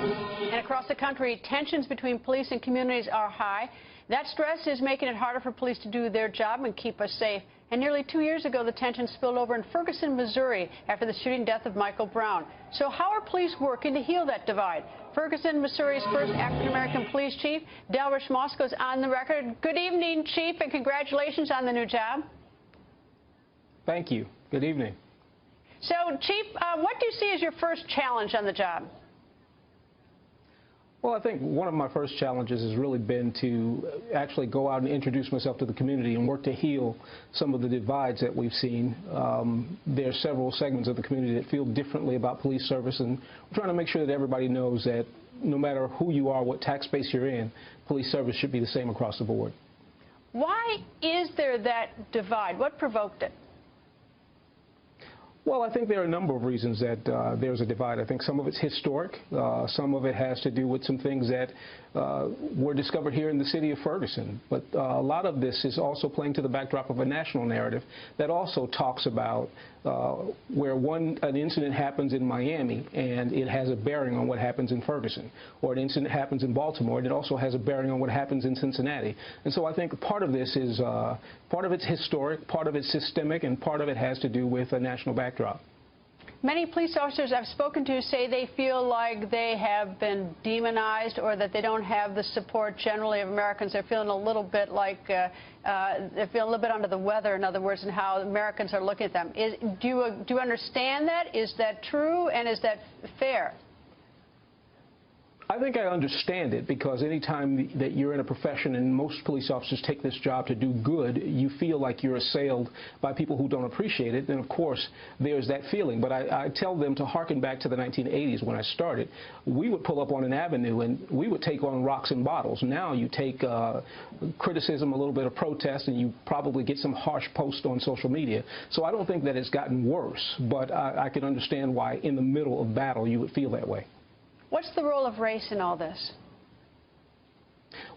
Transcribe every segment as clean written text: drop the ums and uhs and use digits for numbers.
And across the country, tensions between police and communities are high. That stress is making it harder for police to do their job and keep us safe. And nearly 2 years ago, the tension spilled over in Ferguson, Missouri, after the shooting death of Michael Brown. So how are police working to heal that divide? Ferguson, Missouri's first African-American police chief, Delrish Mosco, is on the record. Good evening, Chief, and congratulations on the new job. Thank you. Good evening. So, Chief, what do you see as your first challenge on the job? Well, I think one of my first challenges has really been to actually go out and introduce myself to the community and work to heal some of the divides that we've seen. There are several segments of the community that feel differently about police service, and we're trying to make sure that everybody knows that no matter who you are, what tax base you're in, police service should be the same across the board. Why is there that divide? What provoked it? Well, I think there are a number of reasons that there's a divide. I think some of it's historic. Some of it has to do with some things that were discovered here in the city of Ferguson. But a lot of this is also playing to the backdrop of a national narrative that also talks about where an incident happens in Miami and it has a bearing on what happens in Ferguson, or an incident happens in Baltimore and it also has a bearing on what happens in Cincinnati. And so I think part of this is part of it's historic, part of it's systemic, and part of it has to do with a national backdrop. Many police officers I've spoken to say they feel like they have been demonized, or that they don't have the support generally of Americans. They're feeling a little bit like they're feeling a little bit under the weather, in other words, and how Americans are looking at them. Do you understand that? Is that true, and is that fair? I think I understand it, because any time that you're in a profession, and most police officers take this job to do good, you feel like you're assailed by people who don't appreciate it. And of course, there's that feeling. But I tell them to harken back to the 1980s when I started. We would pull up on an avenue and we would take on rocks and bottles. Now you take criticism, a little bit of protest, and you probably get some harsh posts on social media. So I don't think that it's gotten worse, but I can understand why in the middle of battle you would feel that way. What's the role of race in all this?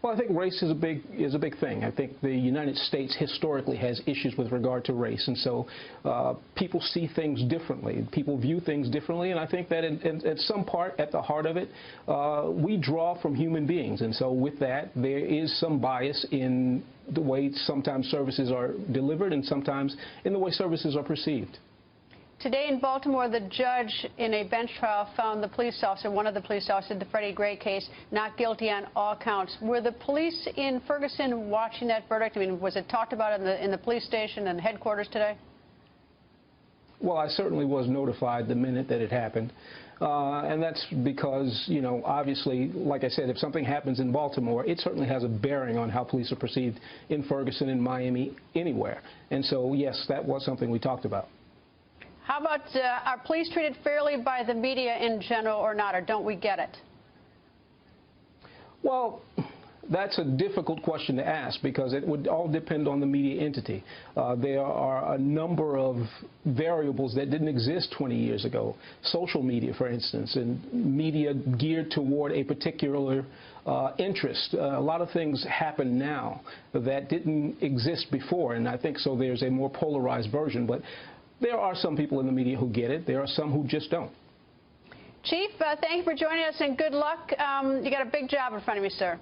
Well, I think race is a big thing. I think the United States historically has issues with regard to race, and so people see things differently. People view things differently, and I think that at some part, at the heart of it, we draw from human beings, and so with that, there is some bias in the way sometimes services are delivered and sometimes in the way services are perceived. Today in Baltimore, the judge in a bench trial found the police officer, one of the police officers in the Freddie Gray case, not guilty on all counts. Were the police in Ferguson watching that verdict? I mean, was it talked about in the police station and headquarters today? Well, I certainly was notified the minute that it happened. And that's because, you know, obviously, like I said, if something happens in Baltimore, it certainly has a bearing on how police are perceived in Ferguson, in Miami, anywhere. And so, yes, that was something we talked about. How about, are police treated fairly by the media in general or not, or don't we get it? Well, that's a difficult question to ask, because it would all depend on the media entity. There are a number of variables that didn't exist 20 years ago. Social media, for instance, and media geared toward a particular interest. A lot of things happen now that didn't exist before, and I think so there's a more polarized version. But there are some people in the media who get it. There are some who just don't. Chief, thank you for joining us, and good luck. You got a big job in front of you, sir.